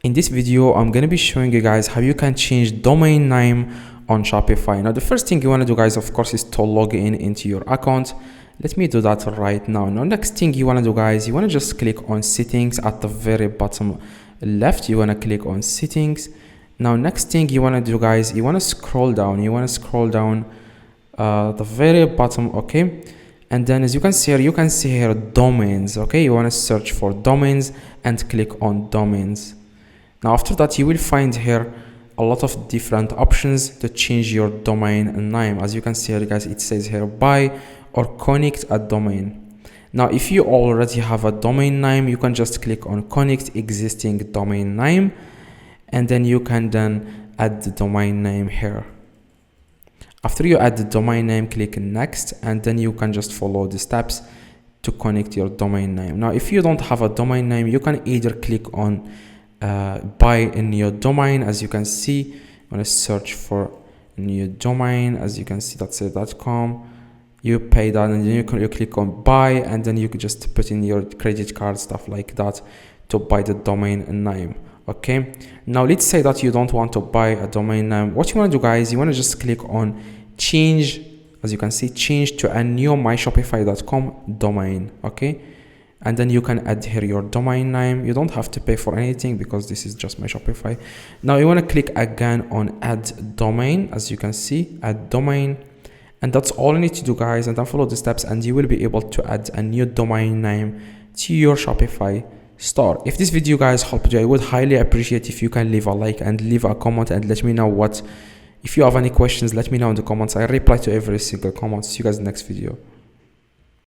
In this video, I'm gonna be showing you guys how you can change domain name on Shopify. Now, the first thing you wanna do, guys, of course, is to log in into your account. Let me do that right now. Now, next thing you wanna do, guys, you wanna just click on settings at the very bottom left. You wanna click on settings. Now, next thing you wanna do, guys, you wanna scroll down. The very bottom, okay? And then as you can see here domains, okay? You wanna search for domains and click on domains. Now, after that, you will find here a lot of different options to change your domain name. As you can see here, guys, it says here buy or connect a domain. Now, if you already have a domain name, you can just click on connect existing domain name, and then you can then add the domain name here. After you add the domain name, click next, and then you can just follow the steps to connect your domain name. Now, if you don't have a domain name, you can either click on buy a new domain. As you can see, I'm gonna search for a new domain. As you can see, that's it.com. You pay that, and then you click on buy, and then you can just put in your credit card, stuff like that, to buy the domain name. Okay, now let's say that you don't want to buy a domain name. What you want to do, guys, you want to just click on change. As you can see, change to a new myshopify.com domain. Okay, and then you can add here your domain name. You don't have to pay for anything because this is just my Shopify. Now you want to click again on add domain. As you can see, add domain, and that's all you need to do, guys. And then follow the steps, and you will be able to add a new domain name to your Shopify store. If this video, guys, helped you, I would highly appreciate if you can leave a like and leave a comment and let me know if you have any questions. Let me know in the comments. I reply to every single comment. See you guys in the next video.